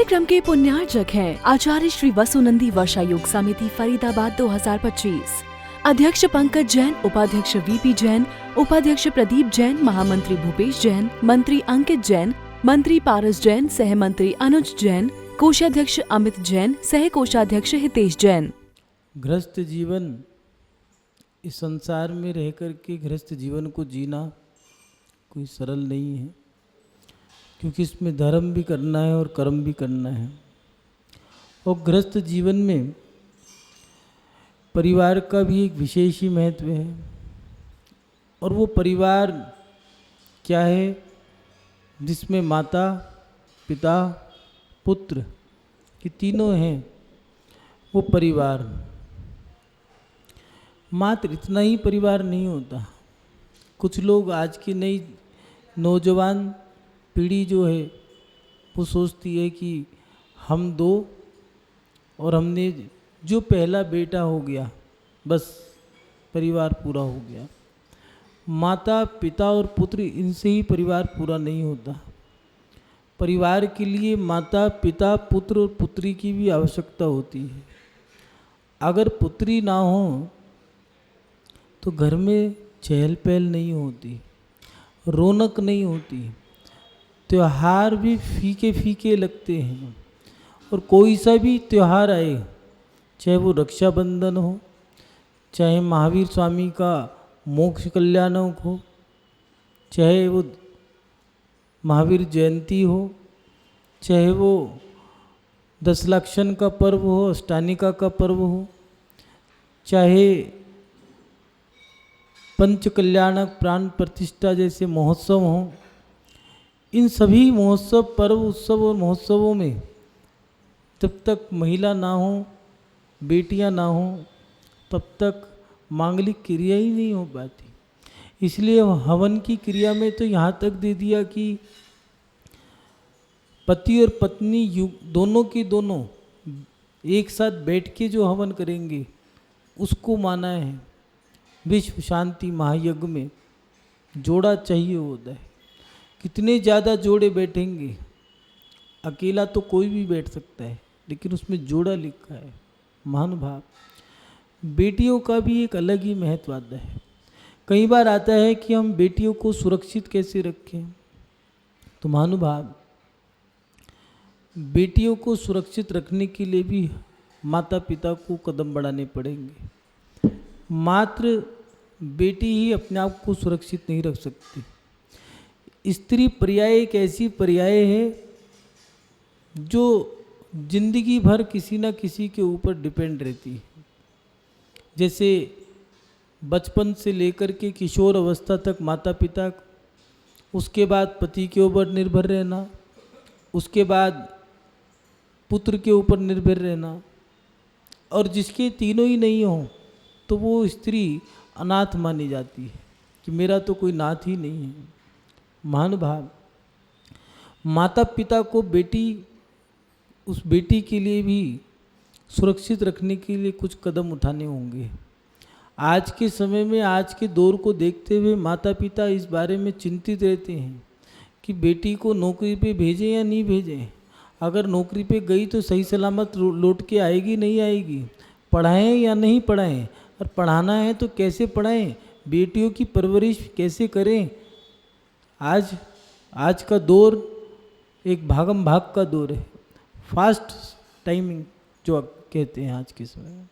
कार्यक्रम के पुण्यार्चक हैं आचार्य श्री वसुनंदी वर्षा योग समिति फरीदाबाद 2025। अध्यक्ष पंकज जैन, उपाध्यक्ष वीपी जैन, उपाध्यक्ष प्रदीप जैन, महामंत्री भूपेश जैन, मंत्री अंकित जैन, मंत्री पारस जैन, सह मंत्री अनुज जैन, कोषाध्यक्ष अमित जैन, सह कोषाध्यक्ष हितेश जैन। गृहस्थ जीवन, इस संसार में रह कर के गृहस्थ जीवन को जीना कोई सरल नहीं है, क्योंकि इसमें धर्म भी करना है और कर्म भी करना है। और गृहस्थ जीवन में परिवार का भी एक विशेष ही महत्व है। और वो परिवार क्या है? जिसमें माता, पिता, पुत्र ये तीनों हैं, वो परिवार। मात्र इतना ही परिवार नहीं होता। कुछ लोग, आज की नई नौजवान पीढ़ी जो है, वो सोचती है कि हम दो और हमने जो पहला बेटा हो गया बस परिवार पूरा हो गया। माता, पिता और पुत्र, इनसे ही परिवार पूरा नहीं होता। परिवार के लिए माता, पिता, पुत्र और पुत्री की भी आवश्यकता होती है। अगर पुत्री ना हो तो घर में चहल पहल नहीं होती, रौनक नहीं होती, त्योहार भी फीके फीके लगते हैं। और कोई सा भी त्योहार आए, चाहे वो रक्षाबंधन हो, चाहे महावीर स्वामी का मोक्ष कल्याणक हो, चाहे वो महावीर जयंती हो, चाहे वो दशलक्षण का पर्व हो, अष्टानिका का पर्व हो, चाहे पंच कल्याणक प्राण प्रतिष्ठा जैसे महोत्सव हों, इन सभी महोत्सव, पर्व, उत्सव और महोत्सवों में जब तक महिला ना हो, बेटियां ना हो, तब तक मांगलिक क्रिया ही नहीं हो पाती। इसलिए हवन की क्रिया में तो यहाँ तक दे दिया कि पति और पत्नी दोनों के दोनों एक साथ बैठ के जो हवन करेंगे उसको माना है। विश्व शांति महायज्ञ में जोड़ा चाहिए होता है। कितने ज़्यादा जोड़े बैठेंगे, अकेला तो कोई भी बैठ सकता है, लेकिन उसमें जोड़ा लिखा है। महानुभाव, बेटियों का भी एक अलग ही महत्व आता है। कई बार आता है कि हम बेटियों को सुरक्षित कैसे रखें, तो महानुभाव, बेटियों को सुरक्षित रखने के लिए भी माता पिता को कदम बढ़ाने पड़ेंगे। मात्र बेटी ही अपने आप को सुरक्षित नहीं रख सकती। स्त्री पर्याय एक ऐसी पर्याय है जो जिंदगी भर किसी न किसी के ऊपर डिपेंड रहती है। जैसे बचपन से लेकर के किशोर अवस्था तक माता पिता, उसके बाद पति के ऊपर निर्भर रहना, उसके बाद पुत्र के ऊपर निर्भर रहना, और जिसके तीनों ही नहीं हो तो वो स्त्री अनाथ मानी जाती है कि मेरा तो कोई नाथ ही नहीं है। महानुभाव, माता पिता को उस बेटी के लिए भी सुरक्षित रखने के लिए कुछ कदम उठाने होंगे। आज के समय में, आज के दौर को देखते हुए माता पिता इस बारे में चिंतित रहते हैं कि बेटी को नौकरी पे भेजें या नहीं भेजें। अगर नौकरी पे गई तो सही सलामत लौट के आएगी नहीं आएगी, पढ़ाएं या नहीं पढ़ाएं, और पढ़ाना है तो कैसे पढ़ाएं, बेटियों की परवरिश कैसे करें। आज का दौर एक भागम भाग का दौर है, फास्ट टाइमिंग जो कहते हैं आज के समय में।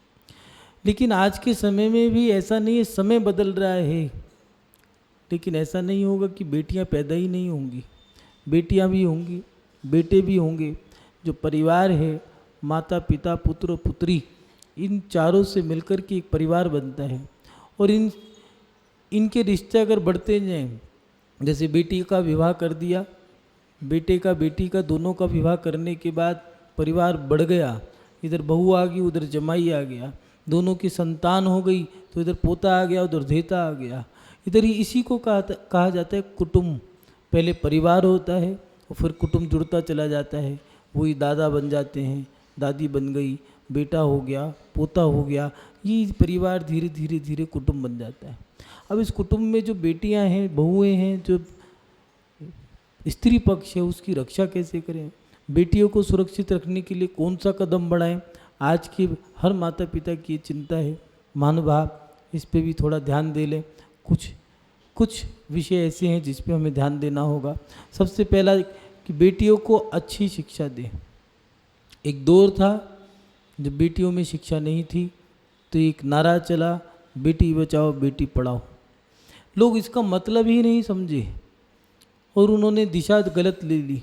लेकिन आज के समय में भी ऐसा नहीं है, समय बदल रहा है, लेकिन ऐसा नहीं होगा कि बेटियां पैदा ही नहीं होंगी। बेटियां भी होंगी, बेटे भी होंगे। जो परिवार है, माता पिता, पुत्र और पुत्री, इन चारों से मिलकर के एक परिवार बनता है। और इनके रिश्ते अगर बढ़ते जाएं, जैसे बेटी का विवाह कर दिया, बेटे का बेटी का दोनों का विवाह करने के बाद परिवार बढ़ गया, इधर बहू आ गई, उधर जमाई आ गया, दोनों की संतान हो गई तो इधर पोता आ गया, उधर धेता आ गया। इधर ही इसी को कहा जाता है कुटुंब। पहले परिवार होता है और फिर कुटुंब जुड़ता चला जाता है। वही दादा बन जाते हैं, दादी बन गई, बेटा हो गया, पोता हो गया, ये परिवार धीरे धीरे धीरे कुटुंब बन जाता है। अब इस कुटुंब में जो बेटियां हैं, बहुएं हैं, जो स्त्री पक्ष है, उसकी रक्षा कैसे करें। बेटियों को सुरक्षित रखने के लिए कौन सा कदम बढ़ाएं, आज के हर माता पिता की चिंता है। महानुभाव, इस पे भी थोड़ा ध्यान दे लें। कुछ विषय ऐसे हैं जिस पे हमें ध्यान देना होगा। सबसे पहला कि बेटियों को अच्छी शिक्षा दें। एक दौर था जब बेटियों में शिक्षा नहीं थी, तो एक नारा चला, बेटी बचाओ बेटी पढ़ाओ। लोग इसका मतलब ही नहीं समझे और उन्होंने दिशा गलत ले ली।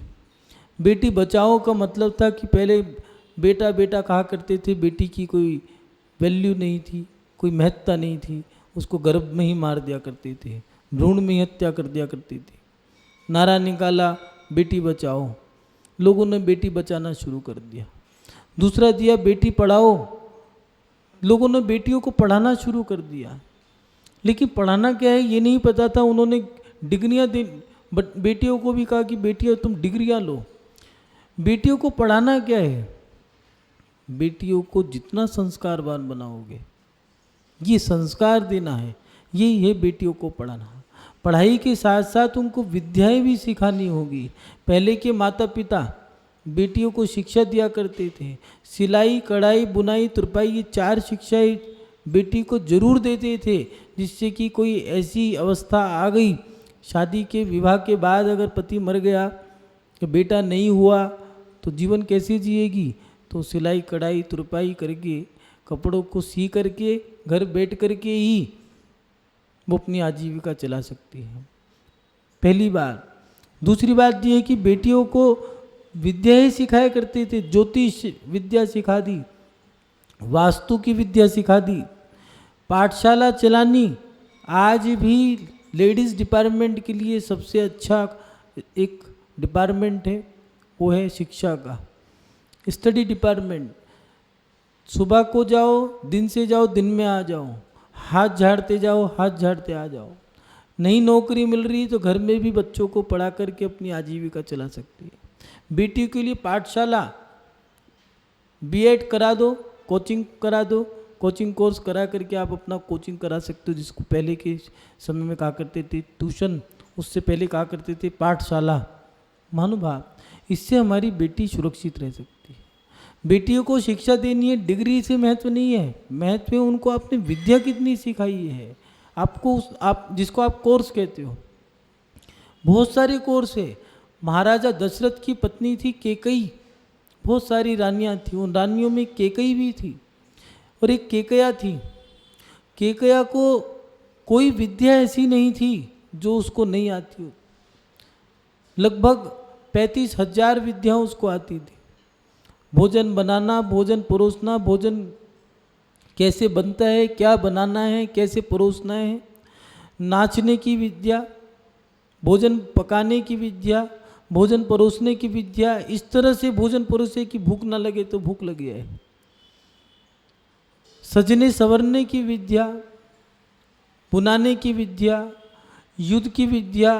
बेटी बचाओ का मतलब था कि पहले बेटा बेटा कहा करते थे, बेटी की कोई वैल्यू नहीं थी, कोई महत्ता नहीं थी, उसको गर्भ में ही मार दिया करते थे, भ्रूण में ही हत्या कर दिया करते थे। नारा निकाला बेटी बचाओ, लोगों ने बेटी बचाना शुरू कर दिया। दूसरा दिया बेटी पढ़ाओ, लोगों ने बेटियों को पढ़ाना शुरू कर दिया। लेकिन पढ़ाना क्या है ये नहीं पता था। उन्होंने डिग्रियां दे, बट बेटियों को भी कहा कि बेटियों तुम डिग्रियां लो। बेटियों को पढ़ाना क्या है? बेटियों को जितना संस्कारवान बनाओगे, ये संस्कार देना है, यही है बेटियों को पढ़ाना। पढ़ाई के साथ साथ उनको विद्याएं भी सिखानी होगी। पहले के माता पिता बेटियों को शिक्षा दिया करते थे। सिलाई, कढ़ाई, बुनाई, तुरपाई, ये 4 शिक्षाएं बेटी को जरूर देते थे, जिससे कि कोई ऐसी अवस्था आ गई शादी के विवाह के बाद अगर पति मर गया कि बेटा नहीं हुआ तो जीवन कैसे जिएगी। तो सिलाई, कढ़ाई, तुरपाई करके, कपड़ों को सी करके, घर बैठ करके ही वो अपनी आजीविका चला सकती है। पहली बात। दूसरी बात ये है कि बेटियों को विद्याएं सिखाया करते थे। ज्योतिष विद्या सिखा दी, वास्तु की विद्या सिखा दी, पाठशाला चलानी। आज भी लेडीज़ डिपार्टमेंट के लिए सबसे अच्छा एक डिपार्टमेंट है, वो है शिक्षा का स्टडी डिपार्टमेंट। सुबह को जाओ, दिन से जाओ, दिन में आ जाओ, हाथ झाड़ते जाओ, हाथ झाड़ते आ जाओ। नई नौकरी मिल रही तो घर में भी बच्चों को पढ़ा करके अपनी आजीविका चला सकती है। बेटियों के लिए पाठशाला, बीएड करा दो, कोचिंग करा दो, कोचिंग कोर्स करा करके आप अपना कोचिंग करा सकते हो, जिसको पहले के समय में कहा करते थे ट्यूशन, उससे पहले कहा करते थे पाठशाला। महानुभाव, इससे हमारी बेटी सुरक्षित रह सकती है। बेटियों को शिक्षा देनी है, डिग्री से महत्व नहीं है, महत्व है उनको आपने विद्या कितनी सिखाई है। आपको आप जिसको आप कोर्स कहते हो, बहुत सारे कोर्स है। महाराजा दशरथ की पत्नी थी कैकेयी, बहुत सारी रानियां थी, उन रानियों में कैकेयी भी थी और एक केकया थी। केकया को कोई विद्या ऐसी नहीं थी जो उसको नहीं आती हो। लगभग 35,000 विद्याएं उसको आती थी। भोजन बनाना, भोजन परोसना, भोजन कैसे बनता है, क्या बनाना है, कैसे परोसना है, नाचने की विद्या, भोजन पकाने की विद्या, भोजन परोसने की विद्या। इस तरह से भोजन परोसे कि भूख ना लगे तो भूख लग जाए। सजने संवरने की विद्या, बुनाने की विद्या, युद्ध की विद्या,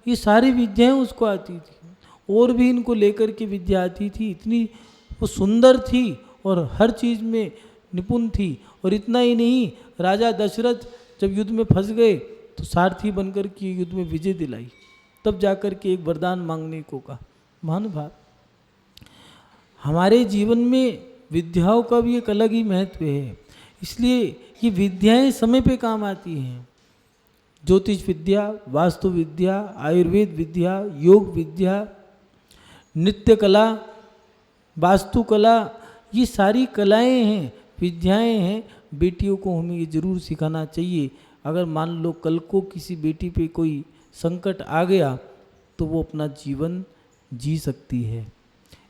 ये सारी विद्याएं उसको आती थी। और भी इनको लेकर के विद्या आती थी। इतनी वो सुंदर थी और हर चीज़ में निपुण थी। और इतना ही नहीं, राजा दशरथ जब युद्ध में फंस गए तो सारथी बनकर के युद्ध में विजय दिलाई, तब जाकर के एक वरदान मांगने को कहा। महानुभाव, हमारे जीवन में विद्याओं का भी एक अलग ही महत्व है, इसलिए ये विद्याएं समय पे काम आती हैं। ज्योतिष विद्या, वास्तु विद्या, आयुर्वेद विद्या, योग विद्या, नृत्य कला, वास्तुकला, ये सारी कलाएं हैं, विद्याएं हैं। बेटियों को हमें ये जरूर सिखाना चाहिए। अगर मान लो कल को किसी बेटी पे कोई संकट आ गया तो वो अपना जीवन जी सकती है।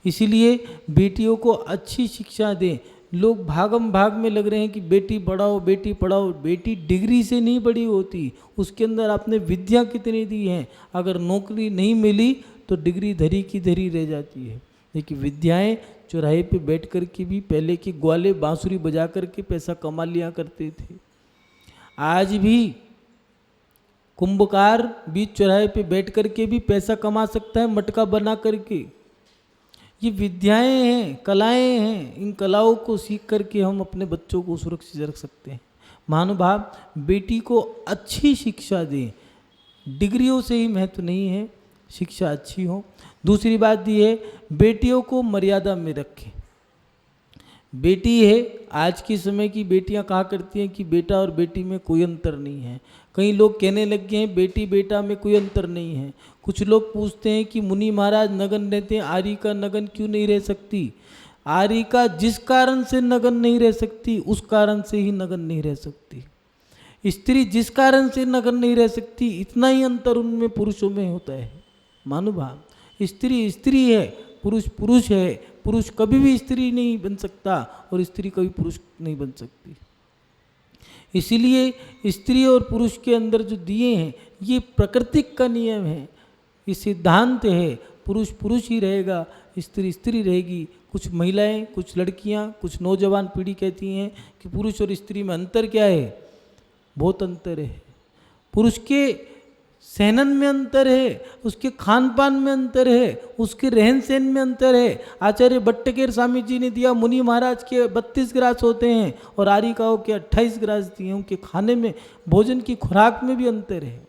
इसीलिए बेटियों को अच्छी शिक्षा दें। लोग भागम भाग में लग रहे हैं कि बेटी पढ़ाओ, बेटी पढ़ाओ। बेटी डिग्री से नहीं बड़ी होती, उसके अंदर आपने विद्या कितनी दी है। अगर नौकरी नहीं मिली तो डिग्री धरी की धरी रह जाती है। लेकिन विद्याएं चौराहे पे बैठ कर के भी, पहले के ग्वाले बांसुरी बजा कर के पैसा कमा लिया करते थे। आज भी कुंभकार बीच चौराहे पे बैठ कर के भी पैसा कमा सकता है, मटका बना करके। ये विद्याएं हैं, कलाएं हैं। इन कलाओं को सीख करके हम अपने बच्चों को सुरक्षित रख सकते हैं। महानुभाव, बेटी को अच्छी शिक्षा दें। डिग्रियों से ही महत्व नहीं है, शिक्षा अच्छी हो। दूसरी बात ये है, बेटियों को मर्यादा में रखें। बेटी है, आज के समय की बेटियां कहा करती हैं कि बेटा और बेटी में कोई अंतर नहीं है। कई लोग कहने लग गए हैं बेटी बेटा में कोई अंतर नहीं है। कुछ लोग पूछते हैं कि मुनि महाराज नगन रहते हैं, आर्य का नगन क्यों नहीं रह सकती? आर्य का जिस कारण से नगन नहीं रह सकती उस कारण से ही नगन नहीं रह सकती। स्त्री जिस कारण से नगन नहीं रह सकती, इतना ही अंतर उनमें पुरुषों में होता है। महानुभाव, स्त्री स्त्री है, पुरुष पुरुष है। पुरुष कभी भी स्त्री नहीं बन सकता और स्त्री कभी पुरुष नहीं बन सकती। इसीलिए स्त्री और पुरुष के अंदर जो दिए हैं ये प्राकृतिक का नियम है, ये सिद्धांत है। पुरुष पुरुष ही रहेगा, स्त्री स्त्री रहेगी। कुछ महिलाएं, कुछ लड़कियां, कुछ नौजवान पीढ़ी कहती हैं कि पुरुष और स्त्री में अंतर क्या है? बहुत अंतर है। पुरुष के सहनन में अंतर है, उसके खान पान में अंतर है, उसके रहन सहन में अंतर है। आचार्य भट्टकेर स्वामी जी ने दिया मुनि महाराज के 32 ग्रास होते हैं और आर्यिकाओं के 28 ग्रास दिए। उनके खाने में, भोजन की खुराक में भी अंतर है।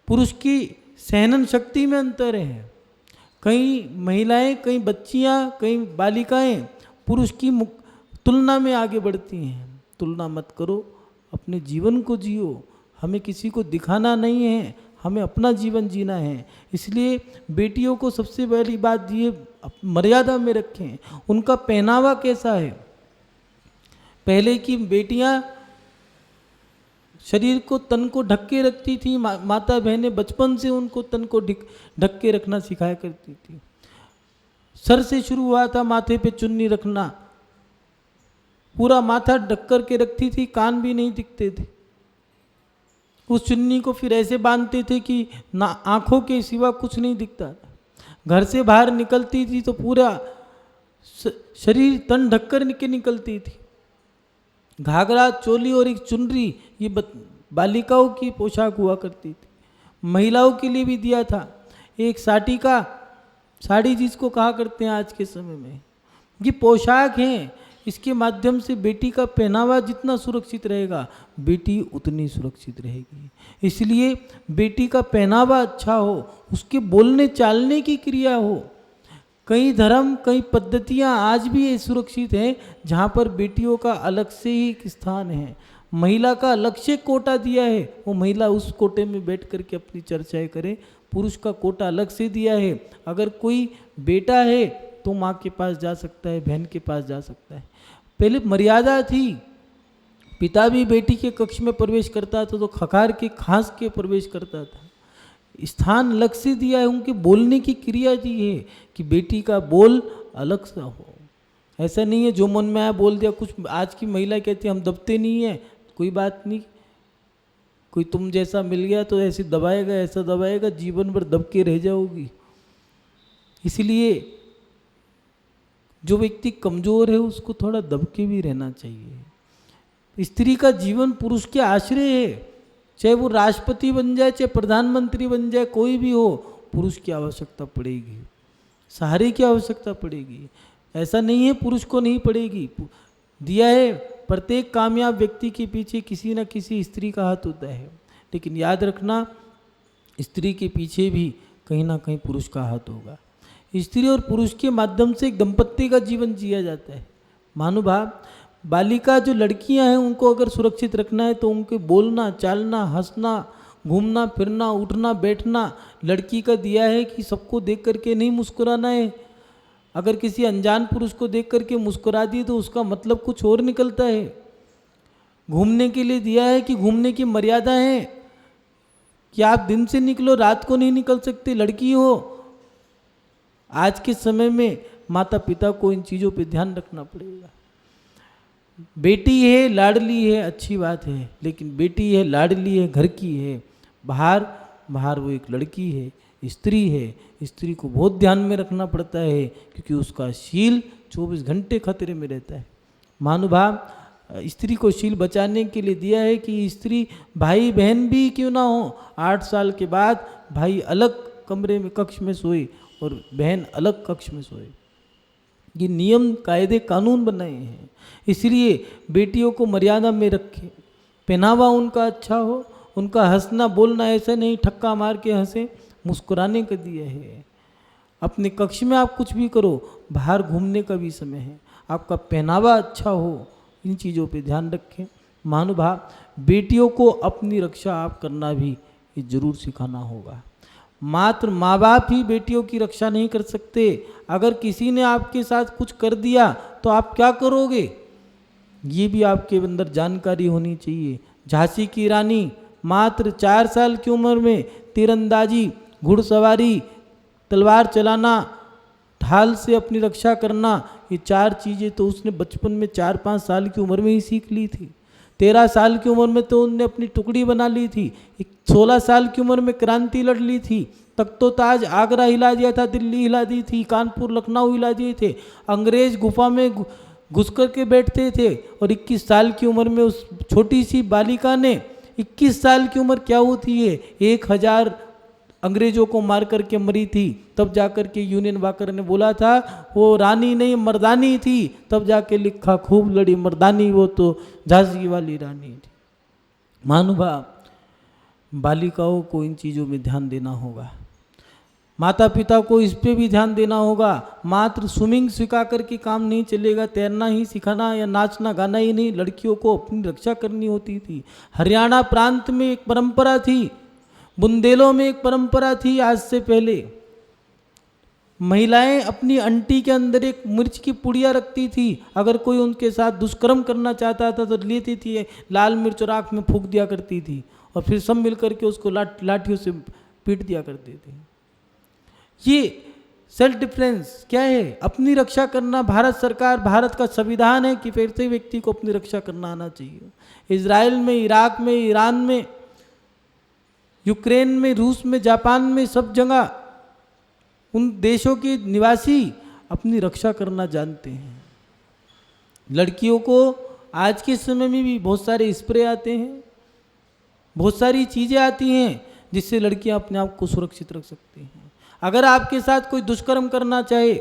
पुरुष की सहनन शक्ति में अंतर है। कई महिलाएं, कई बच्चियां, कई बालिकाएं पुरुष की तुलना में आगे बढ़ती हैं। तुलना मत करो, अपने जीवन को जियो। हमें किसी को दिखाना नहीं है, हमें अपना जीवन जीना है। इसलिए बेटियों को सबसे पहली बात ये मर्यादा में रखें। उनका पहनावा कैसा है? पहले की बेटियां शरीर को, तन को ढक के रखती थी। माता बहनें बचपन से उनको तन को ढक के रखना सिखाया करती थी। सर से शुरू हुआ था माथे पे चुन्नी रखना, पूरा माथा ढक कर के रखती थी, कान भी नहीं दिखते थे। उस चुन्नी को फिर ऐसे बांधते थे कि ना आंखों के सिवा कुछ नहीं दिखता था। घर से बाहर निकलती थी तो पूरा शरीर तन ढककर निकलती थी। घाघरा, चोली और एक चुनरी ये बालिकाओं की पोशाक हुआ करती थी। महिलाओं के लिए भी दिया था एक साटिका, साड़ी जिसको कहा करते हैं आज के समय में। ये पोशाक है, इसके माध्यम से बेटी का पहनावा जितना सुरक्षित रहेगा बेटी उतनी सुरक्षित रहेगी। इसलिए बेटी का पहनावा अच्छा हो, उसके बोलने चालने की क्रिया हो। कई धर्म, कई पद्धतियां आज भी सुरक्षित हैं जहाँ पर बेटियों का अलग से ही एक स्थान है। महिला का अलग से कोटा दिया है, वो महिला उस कोटे में बैठ करके अपनी चर्चाएं करे। पुरुष का कोटा अलग से दिया है। अगर कोई बेटा है तो माँ के पास जा सकता है, बहन के पास जा सकता है। पहले मर्यादा थी, पिता भी बेटी के कक्ष में प्रवेश करता था तो खकार के खांस के प्रवेश करता था। स्थान अलग से दिया है, उनके बोलने की क्रिया दी है कि बेटी का बोल अलग सा हो। ऐसा नहीं है जो मन में आया बोल दिया। कुछ आज की महिला कहती है हम दबते नहीं है, कोई बात नहीं, कोई तुम जैसा मिल गया तो ऐसे दबाएगा, ऐसा दबाएगा, जीवन भर दब के रह जाओगी। इसलिए जो व्यक्ति कमजोर है उसको थोड़ा दब के भी रहना चाहिए। स्त्री का जीवन पुरुष के आश्रय है, चाहे वो राष्ट्रपति बन जाए, चाहे प्रधानमंत्री बन जाए, कोई भी हो, पुरुष की आवश्यकता पड़ेगी, सहारे की आवश्यकता पड़ेगी। ऐसा नहीं है पुरुष को नहीं पड़ेगी। दिया है प्रत्येक कामयाब व्यक्ति के पीछे किसी न किसी स्त्री का हाथ होता है, लेकिन याद रखना स्त्री के पीछे भी कहीं ना कहीं पुरुष का हाथ होगा। स्त्री और पुरुष के माध्यम से एक दंपत्ति का जीवन जिया जाता है। महानुभाव, बालिका जो लड़कियां हैं उनको अगर सुरक्षित रखना है तो उनके बोलना, चालना, हंसना, घूमना फिरना, उठना बैठना लड़की का दिया है कि सबको देख करके नहीं मुस्कुराना है। अगर किसी अनजान पुरुष को देख करके मुस्कुरा दी तो उसका मतलब कुछ और निकलता है। घूमने के लिए दिया है कि घूमने की मर्यादा है कि आप दिन से निकलो, रात को नहीं निकल सकते। लड़की हो, आज के समय में माता पिता को इन चीज़ों पे ध्यान रखना पड़ेगा। बेटी है, लाडली है, अच्छी बात है, लेकिन बेटी है, लाडली है, घर की है, बाहर वो एक लड़की है, स्त्री है। स्त्री को बहुत ध्यान में रखना पड़ता है क्योंकि उसका शील 24 घंटे खतरे में रहता है। महानुभाव, स्त्री को शील बचाने के लिए दिया है कि स्त्री भाई बहन भी क्यों ना हो, 8 साल के बाद भाई अलग कमरे में कक्ष में सोए और बहन अलग कक्ष में सोए। ये नियम कायदे कानून बनाए हैं। इसलिए बेटियों को मर्यादा में रखें, पहनावा उनका अच्छा हो, उनका हंसना बोलना ऐसा नहीं ठक्का मार के हंसे, मुस्कुराने का दिया है। अपने कक्ष में आप कुछ भी करो, बाहर घूमने का भी समय है, आपका पहनावा अच्छा हो, इन चीज़ों पे ध्यान रखें। महानुभाव, बेटियों को अपनी रक्षा आप करना भी ये जरूर सिखाना होगा। मात्र माँ बाप ही बेटियों की रक्षा नहीं कर सकते। अगर किसी ने आपके साथ कुछ कर दिया तो आप क्या करोगे, ये भी आपके अंदर जानकारी होनी चाहिए। झांसी की रानी मात्र 4 साल की उम्र में तीरंदाजी, घुड़सवारी, तलवार चलाना, ढाल से अपनी रक्षा करना, ये 4 चीज़ें तो उसने बचपन में 4-5 साल की उम्र में ही सीख ली थी। 13 साल की उम्र में तो उनने अपनी टुकड़ी बना ली थी। 16 साल की उम्र में क्रांति लड़ ली थी। तख्तो ताज आगरा हिला दिया था, दिल्ली हिला दी थी, कानपुर लखनऊ हिला दिए थे। अंग्रेज गुफा में घुस कर के बैठते थे और 21 साल की उम्र में उस छोटी सी बालिका ने, 21 साल की उम्र क्या होती है, 1000 अंग्रेजों को मार करके मरी थी। तब जाकर के यूनियन वाकर ने बोला था वो रानी नहीं मर्दानी थी, तब जाके लिखा खूब लड़ी मर्दानी, वो तो झांसी वाली रानी थी। महानुभाव, बालिकाओं को इन चीज़ों में ध्यान देना होगा। माता पिता को इस पे भी ध्यान देना होगा। मात्र स्विमिंग सिखा करके काम नहीं चलेगा, तैरना ही सिखाना या नाचना गाना ही नहीं, लड़कियों को अपनी रक्षा करनी होती थी। हरियाणा प्रांत में एक परंपरा थी, बुंदेलों में एक परंपरा थी। आज से पहले महिलाएं अपनी अंटी के अंदर एक मिर्च की पुड़िया रखती थी। अगर कोई उनके साथ दुष्कर्म करना चाहता था तो लेती थी, लाल मिर्च और आँख में फूंक दिया करती थी और फिर सब मिल करके उसको लाठियों से पीट दिया करते थे। ये सेल्फ डिफेंस क्या है, अपनी रक्षा करना। भारत सरकार, भारत का संविधान है कि प्रत्येक व्यक्ति को अपनी रक्षा करना आना चाहिए। इजराइल में, इराक में, ईरान में, यूक्रेन में, रूस में, जापान में, सब जगह उन देशों के निवासी अपनी रक्षा करना जानते हैं। लड़कियों को आज के समय में भी बहुत सारे स्प्रे आते हैं, बहुत सारी चीज़ें आती हैं जिससे लड़कियां अपने आप को सुरक्षित रख सकती हैं। अगर आपके साथ कोई दुष्कर्म करना चाहे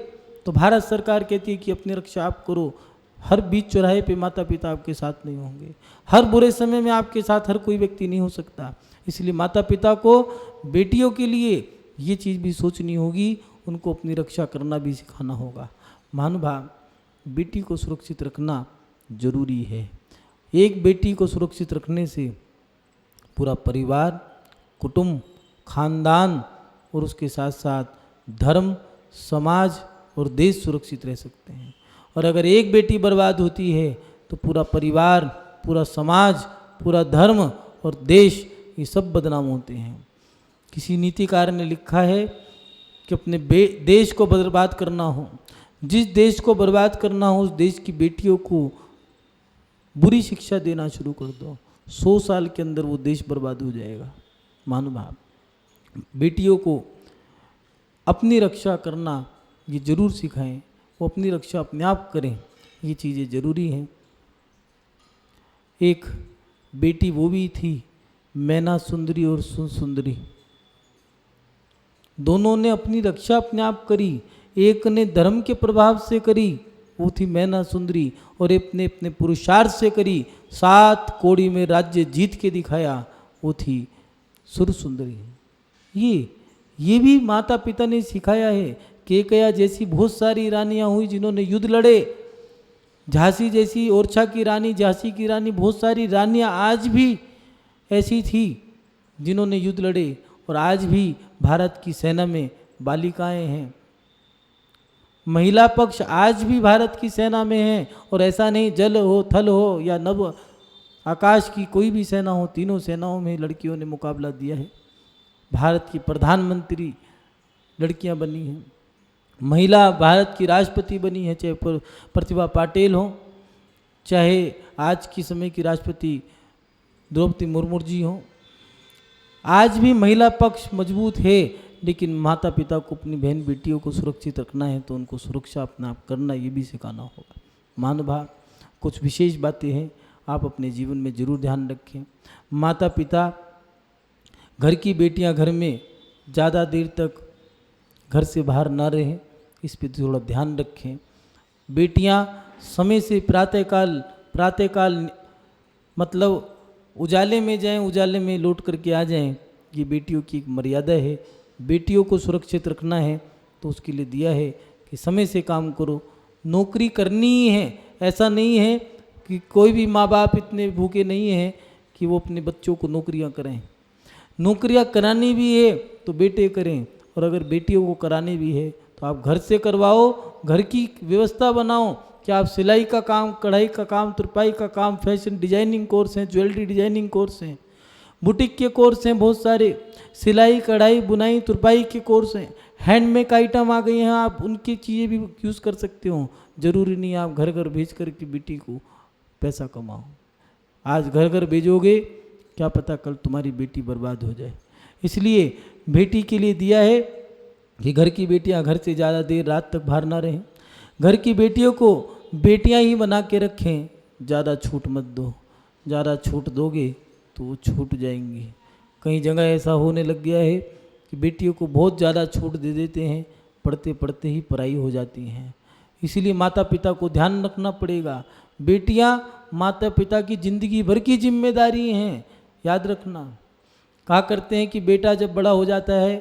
तो भारत सरकार कहती है कि अपनी रक्षा आप करो। हर बीच चौराहे पे माता पिता आपके साथ नहीं होंगे, हर बुरे समय में आपके साथ हर कोई व्यक्ति नहीं हो सकता। इसलिए माता पिता को बेटियों के लिए ये चीज़ भी सोचनी होगी, उनको अपनी रक्षा करना भी सिखाना होगा। महानुभाव, बेटी को सुरक्षित रखना जरूरी है। एक बेटी को सुरक्षित रखने से पूरा परिवार, कुटुंब, खानदान और उसके साथ साथ धर्म, समाज और देश सुरक्षित रह सकते हैं। और अगर एक बेटी बर्बाद होती है तो पूरा परिवार, पूरा समाज, पूरा धर्म और देश, ये सब बदनाम होते हैं। किसी नीतिकार ने लिखा है कि अपने देश को बर्बाद करना हो, जिस देश को बर्बाद करना हो उस देश की बेटियों को बुरी शिक्षा देना शुरू कर दो, 100 साल के अंदर वो देश बर्बाद हो जाएगा। महानुभाव, बेटियों को अपनी रक्षा करना ये जरूर सिखाएं, वो अपनी रक्षा अपने आप करें, ये चीज़ें ज़रूरी हैं। एक बेटी वो भी थी, मैना सुंदरी और सुंदरी, दोनों ने अपनी रक्षा अपने आप करी। एक ने धर्म के प्रभाव से करी, वो थी मैना सुंदरी, और अपने अपने पुरुषार्थ से करी, 7 कोड़ी में राज्य जीत के दिखाया, वो थी सुर सुंदरी। ये भी माता पिता ने सिखाया है। केकया जैसी बहुत सारी रानियां हुई जिन्होंने युद्ध लड़े, झांसी जैसी, ओरछा की रानी, झांसी की रानी, बहुत सारी रानियां आज भी ऐसी थी जिन्होंने युद्ध लड़े, और आज भी भारत की सेना में बालिकाएं हैं। महिला पक्ष आज भी भारत की सेना में है, और ऐसा नहीं जल हो, थल हो या नभ आकाश की कोई भी सेना हो, तीनों सेनाओं में लड़कियों ने मुकाबला दिया है। भारत की प्रधानमंत्री लड़कियां बनी हैं, महिला भारत की राष्ट्रपति बनी है, चाहे प्रतिभा पाटिल हो, चाहे आज की समय की राष्ट्रपति द्रौपदी मुर्मू जी हो। आज भी महिला पक्ष मजबूत है, लेकिन माता पिता को अपनी बहन बेटियों को सुरक्षित रखना है तो उनको सुरक्षा अपना आप करना ये भी सिखाना होगा। महानुभाव, कुछ विशेष बातें हैं, आप अपने जीवन में जरूर ध्यान रखें। माता पिता, घर की बेटियां घर में ज़्यादा देर तक घर से बाहर ना रहें, इस पे थोड़ा ध्यान रखें। बेटियां समय से प्रातःकाल मतलब उजाले में जाएं, उजाले में लौट करके आ जाएं, ये बेटियों की एक मर्यादा है, बेटियों को सुरक्षित रखना है तो उसके लिए दिया है कि समय से काम करो, नौकरी करनी ही है। ऐसा नहीं है कि कोई भी माँ बाप इतने भूखे नहीं हैं कि वो अपने बच्चों को नौकरियां करें। नौकरियां करानी भी है तो बेटे करें, और अगर बेटियों को करानी भी है तो आप घर से करवाओ, घर की व्यवस्था बनाओ कि आप सिलाई का काम, कढ़ाई का काम, तुरपाई का काम, फैशन डिजाइनिंग कोर्स हैं, ज्वेलरी डिजाइनिंग कोर्स हैं, बुटीक के कोर्स हैं बहुत सारे, सिलाई कढ़ाई बुनाई तुरपाई के कोर्स हैं, हैंडमेक आइटम आ गए हैं, आप उनकी चीज़ें भी यूज़ कर सकते हो। ज़रूरी नहीं आप घर घर भेज कर के बेटी को पैसा कमाओ। आज घर घर भेजोगे, क्या पता कल तुम्हारी बेटी बर्बाद हो जाए। इसलिए बेटी के लिए दिया है कि घर की बेटियां घर से ज़्यादा देर रात तक बाहर ना रहें, घर की बेटियों को बेटियां ही बना के रखें, ज़्यादा छूट मत दो। ज़्यादा छूट दोगे तो वो छूट जाएंगी। कई जगह ऐसा होने लग गया है कि बेटियों को बहुत ज़्यादा छूट दे देते हैं, पढ़ते पढ़ते ही पढ़ाई हो जाती हैं। इसीलिए माता पिता को ध्यान रखना पड़ेगा। बेटियां माता पिता की ज़िंदगी भर की जिम्मेदारी हैं, याद रखना। कहा करते हैं कि बेटा जब बड़ा हो जाता है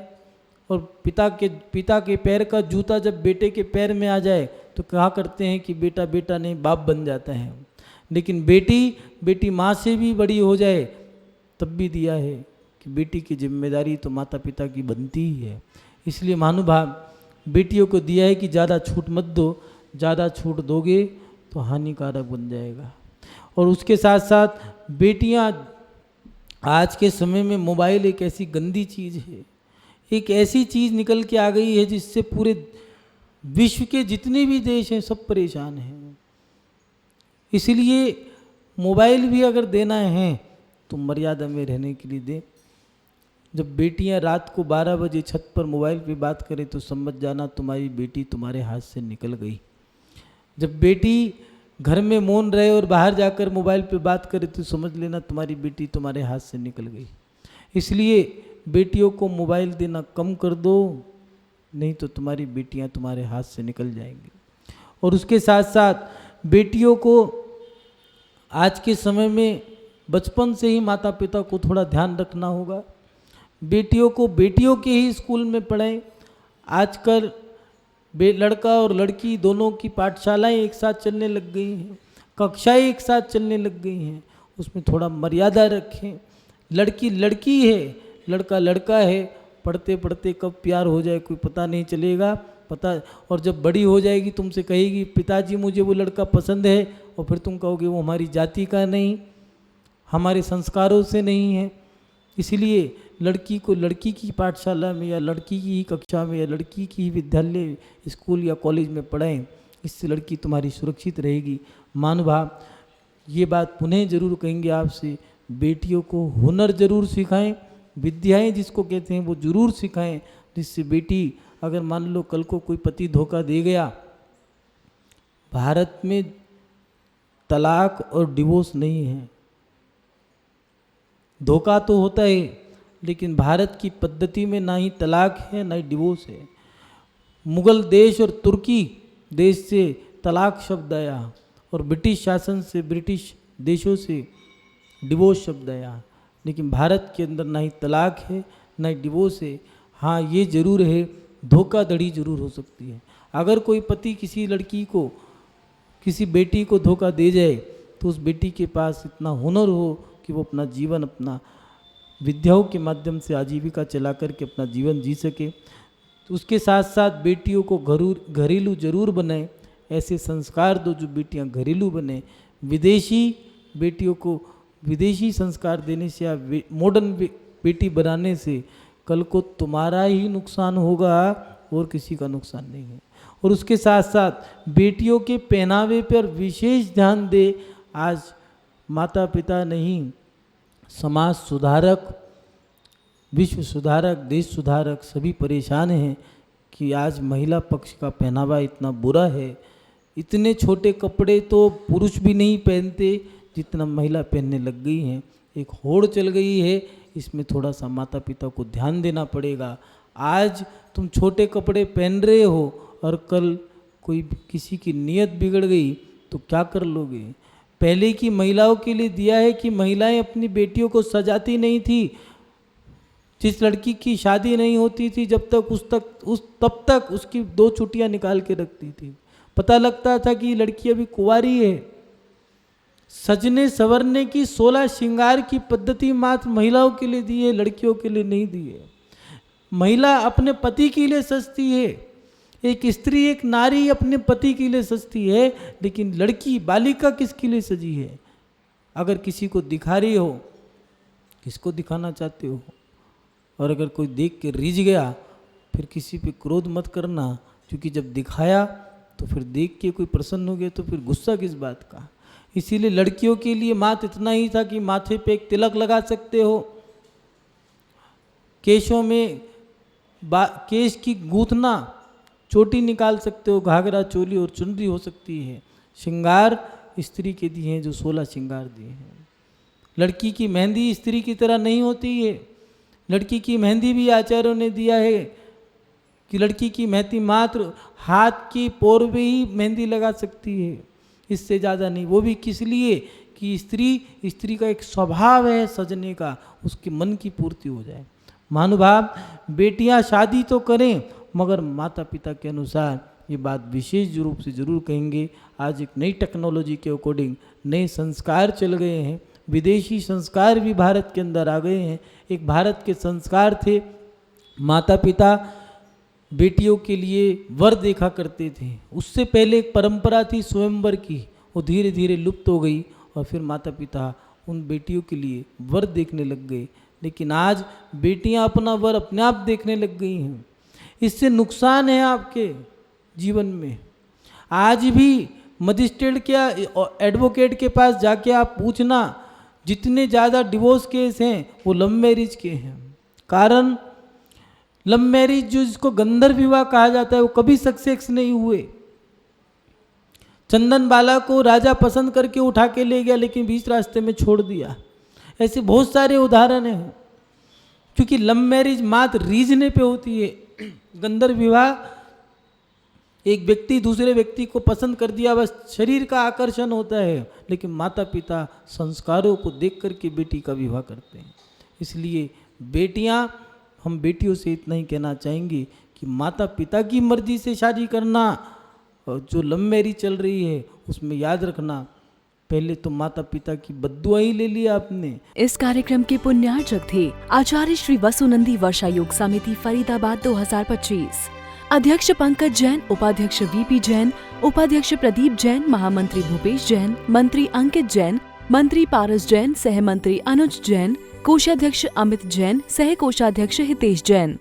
और पिता के पैर का जूता जब बेटे के पैर में आ जाए तो कहा करते हैं कि बेटा बेटा नहीं बाप बन जाता है। लेकिन बेटी माँ से भी बड़ी हो जाए तब भी दिया है कि बेटी की जिम्मेदारी तो माता पिता की बनती ही है। इसलिए महानुभाव बेटियों को दिया है कि ज़्यादा छूट मत दो, ज़्यादा छूट दोगे तो हानिकारक बन जाएगा। और उसके साथ साथ बेटियां, आज के समय में मोबाइल एक ऐसी गंदी चीज़ है, एक ऐसी चीज़ निकल के आ गई है जिससे पूरे विश्व के जितने भी देश हैं सब परेशान हैं। इसलिए मोबाइल भी अगर देना है तो मर्यादा में रहने के लिए दें। जब बेटियां रात को 12 बजे छत पर मोबाइल पे बात करें तो समझ जाना तुम्हारी बेटी तुम्हारे हाथ से निकल गई। जब बेटी घर में मौन रहे और बाहर जाकर मोबाइल पे बात करे तो समझ लेना तुम्हारी बेटी तुम्हारे हाथ से निकल गई। इसलिए बेटियों को मोबाइल देना कम कर दो, नहीं तो तुम्हारी बेटियां तुम्हारे हाथ से निकल जाएंगी। और उसके साथ साथ बेटियों को आज के समय में बचपन से ही माता पिता को थोड़ा ध्यान रखना होगा। बेटियों को बेटियों के ही स्कूल में पढ़ाएं। आजकल लड़का और लड़की दोनों की पाठशालाएं एक साथ चलने लग गई हैं, कक्षाएं एक साथ चलने लग गई हैं। उसमें थोड़ा मर्यादा रखें। लड़की लड़की है, लड़का लड़का है, पढ़ते पढ़ते कब प्यार हो जाए कोई पता नहीं चलेगा। और जब बड़ी हो जाएगी तुमसे कहेगी पिताजी मुझे वो लड़का पसंद है, और फिर तुम कहोगे वो हमारी जाति का नहीं, हमारे संस्कारों से नहीं है। इसलिए लड़की को लड़की की पाठशाला में या लड़की की ही कक्षा में या लड़की की ही विद्यालय स्कूल या कॉलेज में पढ़ाएं। इससे लड़की तुम्हारी सुरक्षित रहेगी। महानुभाव ये बात पुनः जरूर कहेंगे आपसे, बेटियों को हुनर जरूर सिखाएं, विद्याएं जिसको कहते हैं वो जरूर सिखाएं, जिससे बेटी अगर मान लो कल को कोई पति धोखा दे गया। भारत में तलाक और डिवोर्स नहीं है, धोखा तो होता है लेकिन भारत की पद्धति में ना ही तलाक है ना ही डिवोर्स है। मुगल देश और तुर्की देश से तलाक शब्द आया और ब्रिटिश शासन से ब्रिटिश देशों से डिवोर्स शब्द आया, लेकिन भारत के अंदर ना ही तलाक है ना ही डिवोर्स है। हाँ ये ज़रूर है, धोखाधड़ी जरूर हो सकती है। अगर कोई पति किसी लड़की को किसी बेटी को धोखा दे जाए तो उस बेटी के पास इतना हुनर हो कि वो अपना जीवन अपना विद्याओं के माध्यम से आजीविका चला करके अपना जीवन जी सके। तो उसके साथ साथ बेटियों को घरेलू जरूर बनाए, ऐसे संस्कार दो जो बेटियां घरेलू बने। विदेशी बेटियों को विदेशी संस्कार देने से या मॉडर्न बेटी बनाने से कल को तुम्हारा ही नुकसान होगा और किसी का नुकसान नहीं है। और उसके साथ साथ बेटियों के पहनावे पर विशेष ध्यान दे। आज माता पिता नहीं, समाज सुधारक, विश्व सुधारक, देश सुधारक सभी परेशान हैं कि आज महिला पक्ष का पहनावा इतना बुरा है। इतने छोटे कपड़े तो पुरुष भी नहीं पहनते जितना महिला पहनने लग गई हैं। एक होड़ चल गई है, इसमें थोड़ा सा माता पिता को ध्यान देना पड़ेगा। आज तुम छोटे कपड़े पहन रहे हो और कल कोई किसी की नीयत बिगड़ गई तो क्या कर लोगे। पहले की महिलाओं के लिए दिया है कि महिलाएं अपनी बेटियों को सजाती नहीं थी, जिस लड़की की शादी नहीं होती थी तब तक उसकी 2 चुटियां निकाल के रखती थी। पता लगता था कि लड़की अभी कुंवारी है। सजने संवरने की 16 श्रृंगार की पद्धति मात्र महिलाओं के लिए दी है, लड़कियों के लिए नहीं दी है। महिला अपने पति के लिए सजती है, एक स्त्री एक नारी अपने पति के लिए सजती है, लेकिन लड़की बालिका किसके लिए सजी है? अगर किसी को दिखा रही हो, किसको दिखाना चाहते हो? और अगर कोई देख के रिझ गया, फिर किसी पे क्रोध मत करना, क्योंकि जब दिखाया तो फिर देख के कोई प्रसन्न हो गया तो फिर गुस्सा किस बात का। इसीलिए लड़कियों के लिए मात्र इतना ही था कि माथे पे एक तिलक लगा सकते हो, केशों में केश की गूंथना, चोटी निकाल सकते हो, घाघरा चोली और चुनरी हो सकती है। श्रृंगार स्त्री के दिए हैं जो 16 श्रृंगार दिए हैं। लड़की की मेहंदी स्त्री की तरह नहीं होती है। लड़की की मेहंदी भी आचार्यों ने दिया है कि लड़की की मेहंदी मात्र हाथ की पोर में ही मेहंदी लगा सकती है, इससे ज़्यादा नहीं। वो भी किस लिए? कि स्त्री का एक स्वभाव है सजने का, उसके मन की पूर्ति हो जाए। महानुभाव, बेटियां शादी तो करें मगर माता पिता के अनुसार, ये बात विशेष रूप से जरूर कहेंगे। आज एक नई टेक्नोलॉजी के अकॉर्डिंग नए संस्कार चल गए हैं, विदेशी संस्कार भी भारत के अंदर आ गए हैं। एक भारत के संस्कार थे, माता पिता बेटियों के लिए वर देखा करते थे। उससे पहले एक परंपरा थी स्वयंवर की, वो धीरे धीरे लुप्त हो गई और फिर माता पिता उन बेटियों के लिए वर देखने लग गए। लेकिन आज बेटियां अपना वर अपने आप देखने लग गई हैं। इससे नुकसान है आपके जीवन में। आज भी मजिस्ट्रेट के एडवोकेट के पास जाके आप पूछना, जितने ज़्यादा डिवोर्स केस हैं वो लव मैरिज के हैं। कारण लव मैरिज, जो जिसको गंधर्व विवाह कहा जाता है, वो कभी सक्सेस नहीं हुए। चंदन बाला को राजा पसंद करके उठा के ले गया, लेकिन बीच रास्ते में छोड़ दिया। ऐसे बहुत सारे उदाहरण हैं। क्योंकि लव मैरिज मात्र रीझने पे होती है। गंधर्व विवाह एक व्यक्ति दूसरे व्यक्ति को पसंद कर दिया, बस शरीर का आकर्षण होता है, लेकिन माता पिता संस्कारों को देख करके बेटी का विवाह करते हैं। इसलिए बेटियां, हम बेटियों से इतना ही कहना चाहेंगे कि माता पिता की मर्जी से शादी करना, और जो लव मैरिज चल रही है उसमें याद रखना, पहले तो माता पिता की बद्दुआ ही ले लिया आपने। इस कार्यक्रम के पुण्यार्चक थे आचार्य श्री वसुनंदी वर्षा योग समिति फरीदाबाद 2025। अध्यक्ष पंकज जैन, उपाध्यक्ष वीपी जैन, उपाध्यक्ष प्रदीप जैन, महामंत्री भूपेश जैन, मंत्री अंकित जैन, मंत्री पारस जैन, सह मंत्री अनुज जैन, कोषाध्यक्ष अमित जैन, सह कोषाध्यक्ष हितेश जैन।